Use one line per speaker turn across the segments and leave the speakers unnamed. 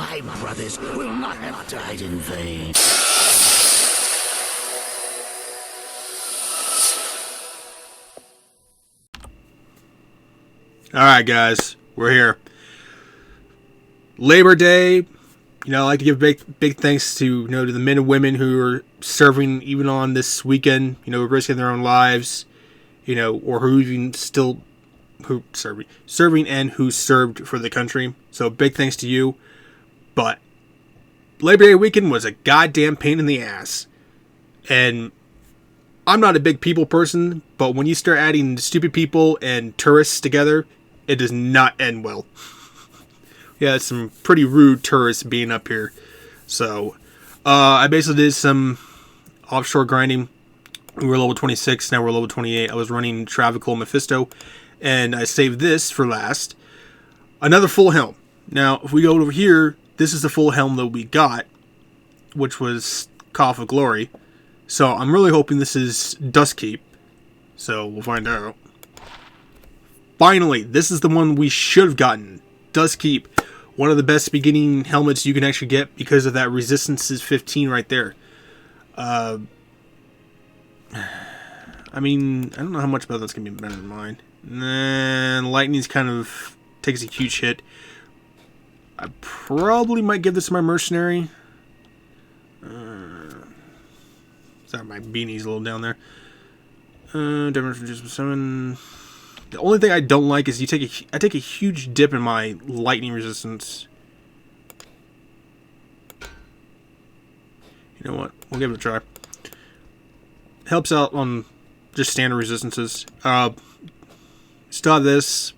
My brothers will not have died in vain.
Alright guys, we're here. Labor Day, you know, I like to give big thanks to, to the men and women who are serving even on this weekend, risking their own lives, or who even still serving and who served for the country. So big thanks to you. But Labor Day weekend was a goddamn pain in the ass. And I'm not a big people person, but when you start adding stupid people and tourists together, it does not end well. Yeah, some pretty rude tourists being up here. So, I basically did some offshore grinding. We were level 26, now we're level 28. I was running Travical Mephisto, and I saved this for last. Another full helm. Now, if we go over here, this is the full helm that we got, which was Cough of Glory. So, I'm really hoping this is Duskkeep. So, we'll find out. Finally, this is the one we should have gotten. Duskkeep. One of the best beginning helmets you can actually get because of that resistance is 15 right there. I mean, I don't know how much better that's going to be better than mine. Nah, lightning's kind of takes a huge hit. I probably might give this to my mercenary. Sorry, my beanie's a little down there. Damage reduced by 7. The only thing I don't like is I take a huge dip in my lightning resistance. You know what? We'll give it a try. Helps out on just standard resistances. Still have this.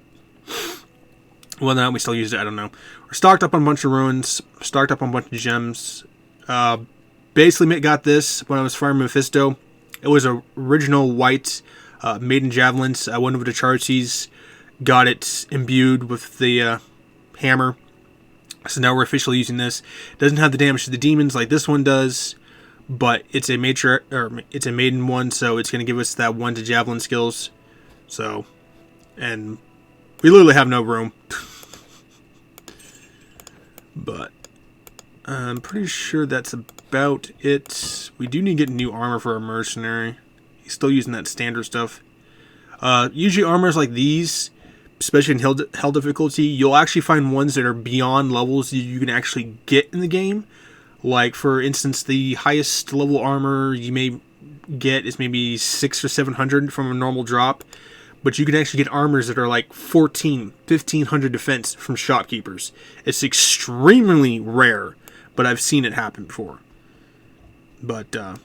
Whether or not we still use it, I don't know. We're stocked up on a bunch of ruins. Stocked up on a bunch of gems. Basically got this when I was farming Mephisto. It was a original white Maiden Javelins. I went over to Charcy's, got it imbued with the hammer. So now we're officially using this. It doesn't have the damage to the demons like this one does, but it's a it's a maiden one, so it's going to give us that 1 to javelin skills. So, and we literally have no room. But I'm pretty sure that's about it. We do need to get new armor for our mercenary. He's still using that standard stuff. Usually armors like these, especially in hell difficulty, you'll actually find ones that are beyond levels that you can actually get in the game. Like, for instance, the highest level armor you may get is maybe 600 or 700 from a normal drop. But you can actually get armors that are like 1,500 defense from shopkeepers. It's extremely rare, but I've seen it happen before. But, I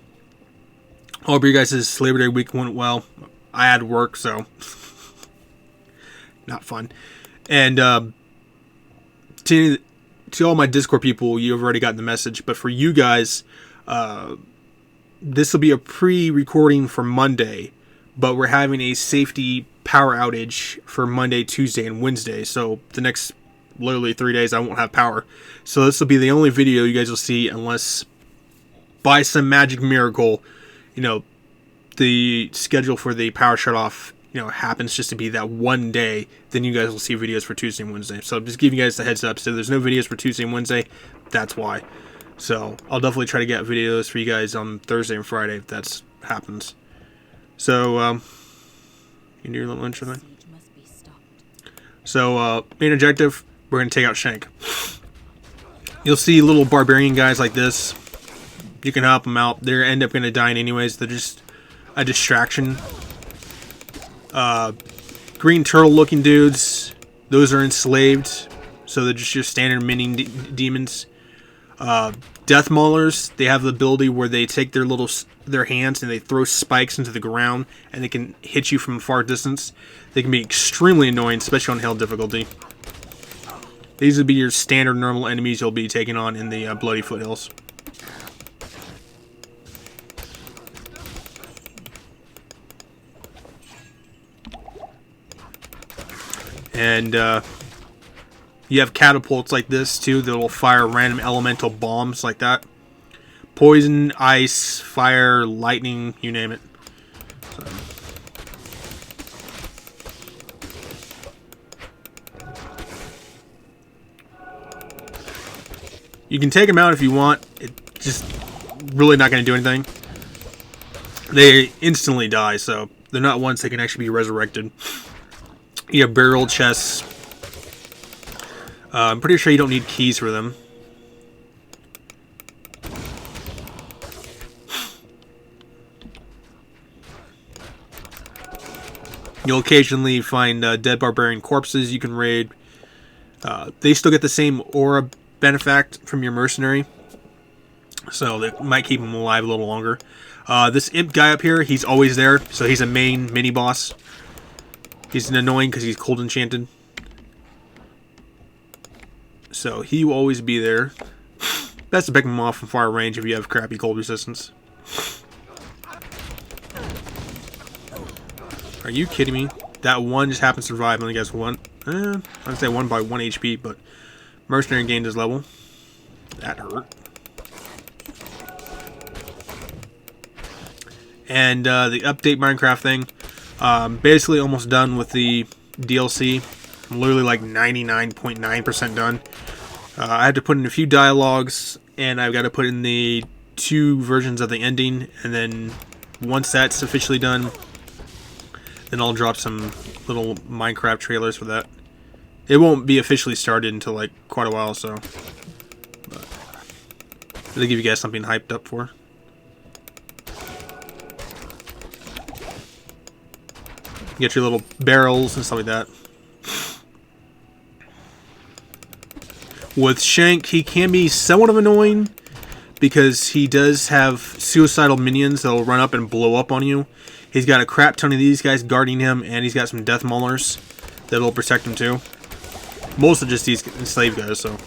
hope you guys' Labor Day week went well. I had work, so not fun. And to all my Discord people, you've already gotten the message. But for you guys, this will be a pre-recording for Monday. But we're having a safety power outage for Monday, Tuesday, and Wednesday. So the next literally 3 days I won't have power. So this will be the only video you guys will see unless by some magic miracle, the schedule for the power shutoff, happens just to be that one day, then you guys will see videos for Tuesday and Wednesday. So I'm just giving you guys the heads up. So there's no videos for Tuesday and Wednesday. That's why. So I'll definitely try to get videos for you guys on Thursday and Friday if that happens. So, you can do your little intro thing. So, main objective, we're going to take out Shenk. You'll see little barbarian guys like this. You can help them out. They end up going to die anyways. They're just a distraction. Green turtle looking dudes, those are enslaved. So they're just your standard mini demons. Death maulers, they have the ability where they take their hands and they throw spikes into the ground and they can hit you from a far distance. They can be extremely annoying, especially on hell difficulty. These would be your standard normal enemies you'll be taking on in the Bloody Foothills. And you have catapults like this too that will fire random elemental bombs like that. Poison, ice, fire, lightning, you name it. So. You can take them out if you want. It's just really not going to do anything. They instantly die, so they're not ones that can actually be resurrected. You have burial chests. I'm pretty sure you don't need keys for them. You'll occasionally find dead barbarian corpses you can raid. They still get the same aura benefact from your mercenary, so that might keep them alive a little longer. This imp guy up here, he's always there, so he's a main mini-boss. He's annoying because he's cold enchanted. So he will always be there. Best to pick him off from far range if you have crappy cold resistance. Are you kidding me? That one just happened to survive, and I guess one. I'd say 1 by 1 HP, but mercenary gained his level. That hurt. And the update Minecraft thing, basically almost done with the DLC. I'm literally like 99.9% done. I had to put in a few dialogues, and I've got to put in the 2 versions of the ending, and then once that's officially done, then I'll drop some little Minecraft trailers for that. It won't be officially started until like quite a while, so but it'll give you guys something hyped up for. Get your little barrels and stuff like that. With Shenk, he can be somewhat of annoying because he does have suicidal minions that will run up and blow up on you. He's got a crap ton of these guys guarding him, and he's got some death maulers that'll protect him too. Most of just these enslaved guys, so.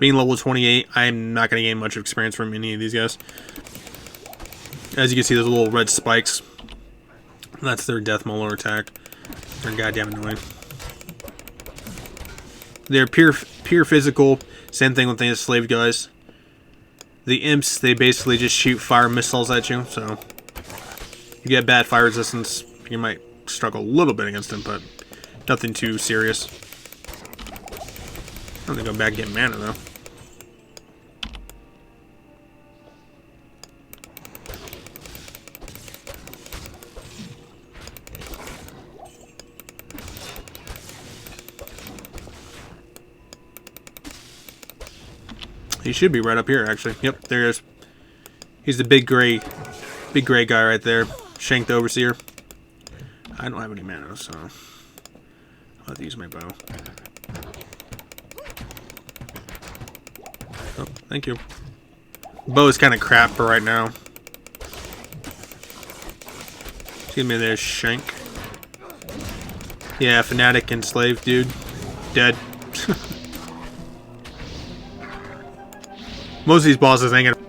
Being level 28, I'm not going to gain much experience from any of these guys. As you can see, there's little red spikes. That's their death mauler attack. They're goddamn annoying. They're pure physical. Same thing with the enslaved guys. The imps, they basically just shoot fire missiles at you, so you get bad fire resistance. You might struggle a little bit against them, but nothing too serious. I'm gonna go back and get mana though. He should be right up here, actually. Yep, there he is. He's the big gray guy right there. Shenk the Overseer. I don't have any mana, so I'll have to use my bow. Oh, thank you. Bow is kind of crap for right now. Excuse me, there's Shenk. Yeah, fanatic and slave, dude. Dead. Most of these bosses ain't gonna,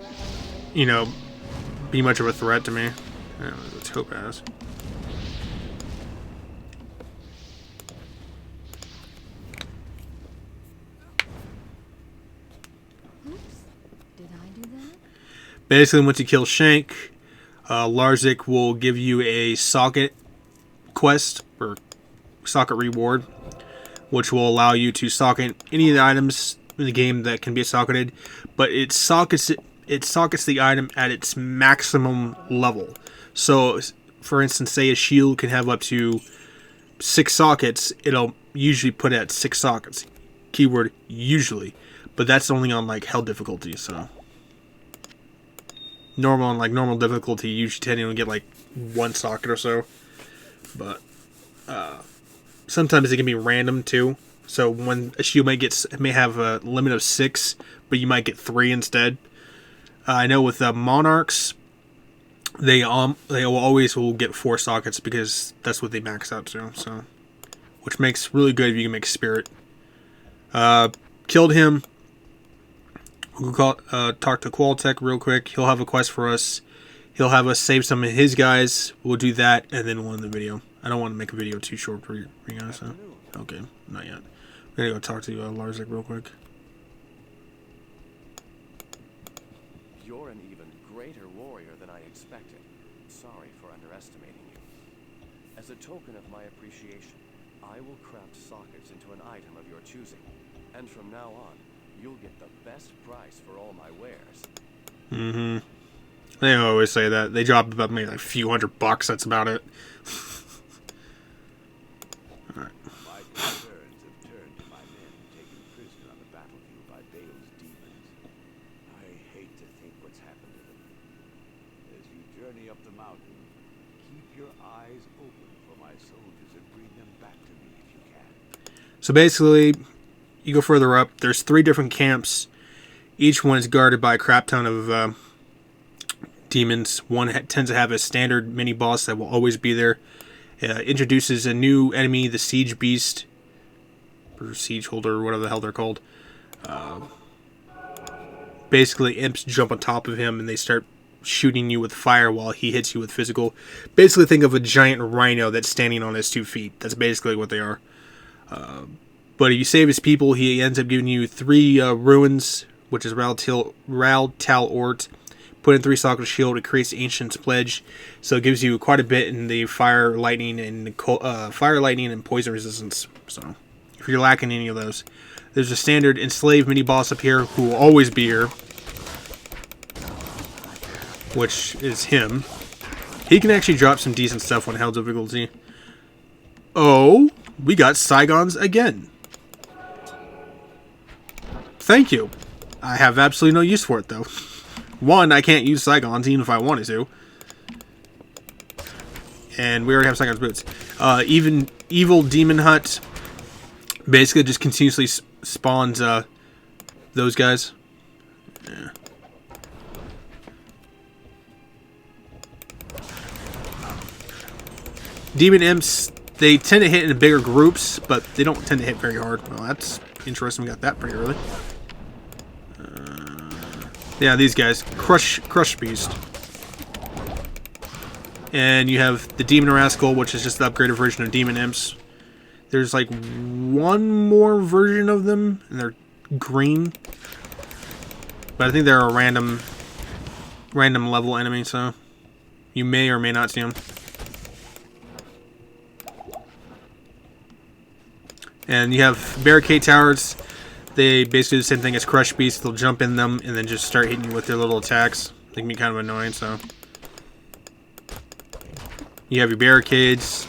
you know, be much of a threat to me. Yeah, let's hope it has.
Oops. Did I do that?
Basically, once you kill Shenk, Larzik will give you a socket quest, or socket reward, which will allow you to socket any of the items in the game that can be socketed, but it sockets the item at its maximum level. So, for instance, say a shield can have up to 6 sockets, it'll usually put it at 6 sockets. Keyword usually, but that's only on like hell difficulty. So normal difficulty, you usually tend to get like 1 socket or so, but sometimes it can be random too. So when a shield may have a limit of 6, but you might get 3 instead. I know with monarchs, they will get 4 sockets because that's what they max out to. So, which makes really good if you can make spirit. Killed him. We'll talk to Qualtech real quick. He'll have a quest for us. He'll have us save some of his guys. We'll do that and then we'll end the video. I don't want to make a video too short for you guys. So. Okay, not yet. We're gonna go talk to Larzik real quick.
You're an even greater warrior than I expected. sorry for underestimating you. As a token of my appreciation, I will craft sockets into an item of your choosing. And from now on, you'll get the best price for all my wares.
Mm-hmm. They always say that. They drop about maybe like a few $100. That's about it. Alright.
My concerns have turned to my men taken prisoner on the battlefield by Bale's demons. I hate to think what's happened to them. As you journey up the mountain, keep your eyes open for my soldiers and bring them back to me if you can.
So basically, you go further up, there's 3 different camps. Each one is guarded by a crap ton of demons. One tends to have a standard mini boss that will always be there. Introduces a new enemy, the Siege Beast, or Siege Holder, or whatever the hell they're called. Basically, imps jump on top of him and they start shooting you with fire while he hits you with physical. Basically, think of a giant rhino that's standing on his 2 feet. That's basically what they are. But if you save his people, he ends up giving you 3 ruins, which is Ral Tal Ort. Put in 3 socket shield. It creates Ancient's Pledge, so it gives you quite a bit in the fire, lightning, and poison resistance. So if you're lacking any of those, there's a standard enslaved mini boss up here who will always be here, which is him. He can actually drop some decent stuff when held difficulty. Oh, we got Saigons again. Thank you. I have absolutely no use for it though. One, I can't use Saigons even if I wanted to. And we already have Saigon's boots. Even Evil Demon Hut basically just continuously spawns those guys. Yeah. Demon Imps, they tend to hit in bigger groups, but they don't tend to hit very hard. Well, that's interesting. We got that pretty early. Yeah, these guys. Crush Beast. And you have the Demon Rascal, which is just the upgraded version of Demon Imps. There's like 1 more version of them, and they're green. But I think they're a random level enemy, so you may or may not see them. And you have barricade towers. They basically do the same thing as Crush Beasts. They'll jump in them and then just start hitting you with their little attacks. They can be kind of annoying, so. You have your barricades.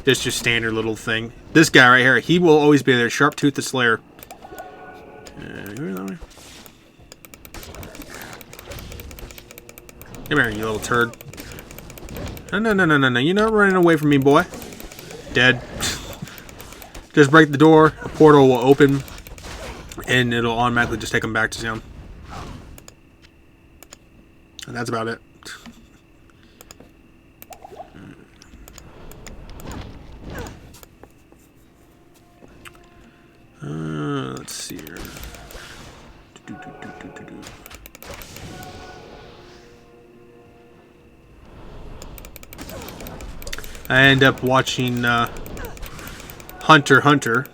Just your standard little thing. This guy right here, he will always be there. Sharptooth the Slayer. Come here, you little turd. No. You're not running away from me, boy. Dead. Just break the door. A portal will open. And it'll automatically just take them back to zone. And that's about it. Let's see here. I end up watching Hunter x Hunter.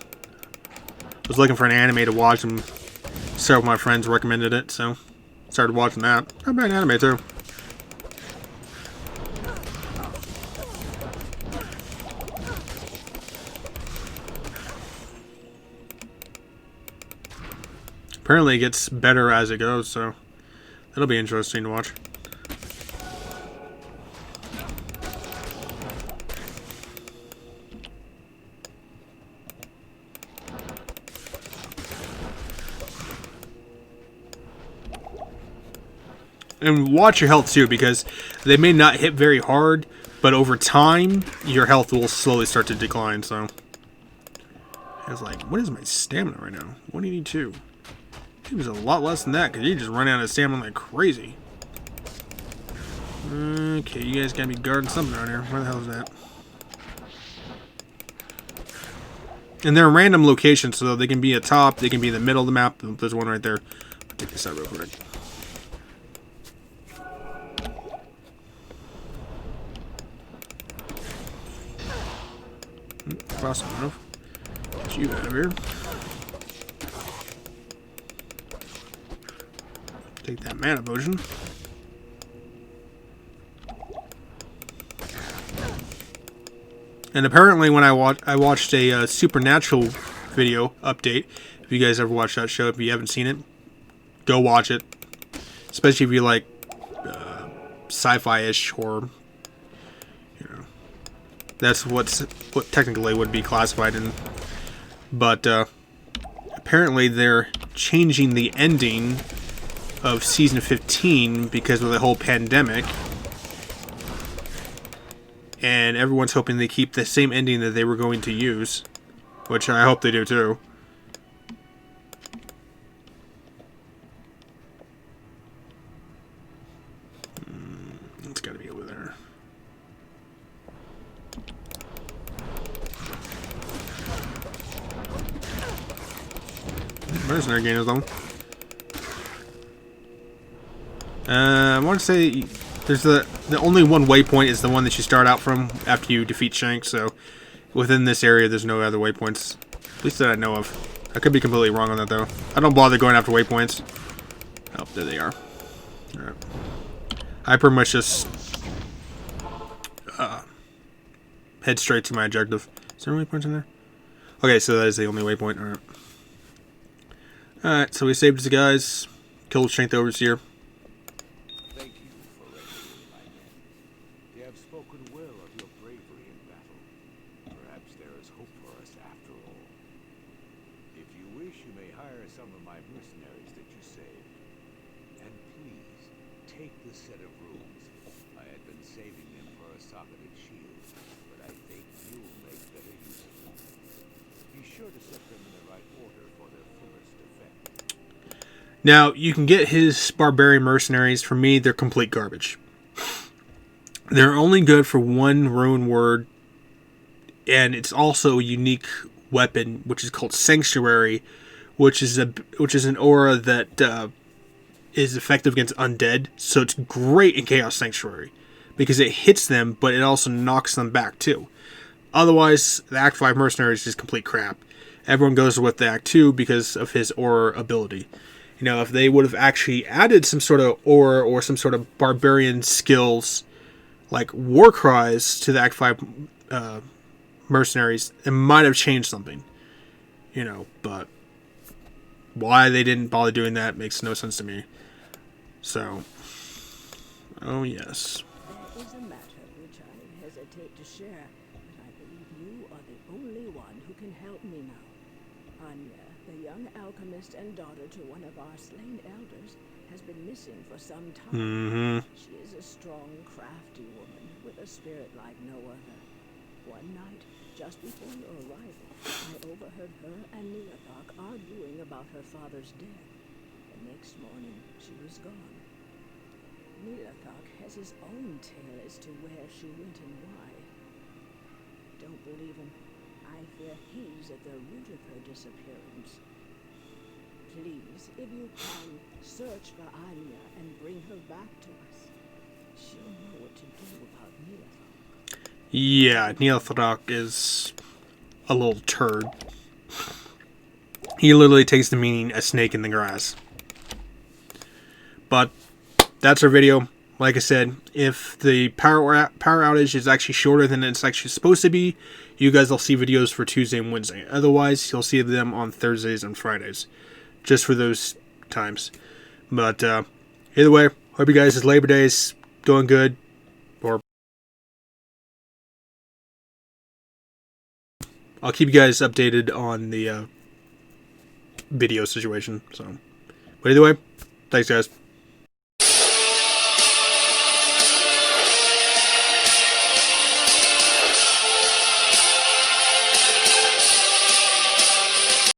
I was looking for an anime to watch, and several of my friends recommended it, so started watching that. Not bad anime too. Apparently it gets better as it goes, so it'll be interesting to watch. And watch your health too, because they may not hit very hard, but over time, your health will slowly start to decline, so. I was like, what is my stamina right now? 182. It was a lot less than that, because you just run out of stamina like crazy. Okay, you guys gotta be guarding something around here. Where the hell is that? And they're random locations, so they can be at top, they can be in the middle of the map. There's one right there. I'll take this out real quick. Awesome enough. Get you out of here. Take that mana potion. And apparently when I watched a Supernatural video update. If you guys ever watched that show, if you haven't seen it, go watch it. Especially if you like sci-fi-ish horror. You know, that's what technically would be classified in. But apparently they're changing the ending of season 15 because of the whole pandemic. And everyone's hoping they keep the same ending that they were going to use. Which I hope they do too. It's gotta be over there. Mercenary gainers though. I want to say there's the only one waypoint is the one that you start out from after you defeat Shenk. So within this area, there's no other waypoints, at least that I know of. I could be completely wrong on that though. I don't bother going after waypoints. Oh, there they are. All right. I pretty much just head straight to my objective. Is there waypoints in there? Okay, so that is the only waypoint. All right. All right. So we saved the guys, killed Strength Overseer.
Thank you for rescuing my men. They have spoken well of your bravery in battle. Perhaps there is hope for us after all. If you wish, you may hire some of my mercenaries that you saved. And please, take this set of rooms. I had been saving them for a socketed shield, but I think you'll make better use of them. Be sure to set them in the right order for their fullest effect.
Now, you can get his barbarian mercenaries. For me, they're complete garbage. They're only good for one rune word, and it's also a unique weapon, which is called Sanctuary, which is an aura that is effective against undead. So it's great in Chaos Sanctuary because it hits them, but it also knocks them back too. Otherwise, the Act 5 mercenary is just complete crap. Everyone goes with the Act 2 because of his aura ability. You know, if they would have actually added some sort of aura or some sort of barbarian skills like war cries to the Act 5 mercenaries, it might have changed something. You know, but why they didn't bother doing that makes no sense to me. So, oh yes.
There is a matter which I hesitate to share, but I believe you are the only one who can help me now. Anya, the young alchemist and daughter to one of our slain elders, has been missing for some time. She is a strong, crafty woman with a spirit like no other. One night, just before your arrival, I overheard her and Neathok arguing about her father's death. The next morning, she was gone. Neathok has his own tale as to where she went and why. Don't believe him. I fear he's at the root of her disappearance. Please, if you can, search for Anya and bring her back to us. She'll know what to do about Neathok.
Yeah, Neathok is a little turd. He literally takes the meaning a snake in the grass. But that's our video. Like I said, if the power outage is actually shorter than it's actually supposed to be, you guys will see videos for Tuesday and Wednesday. Otherwise, you'll see them on Thursdays and Fridays. Just for those times. But either way, hope you guys' Labor Day is going good. Or I'll keep you guys updated on the video situation. So, but either way, thanks guys.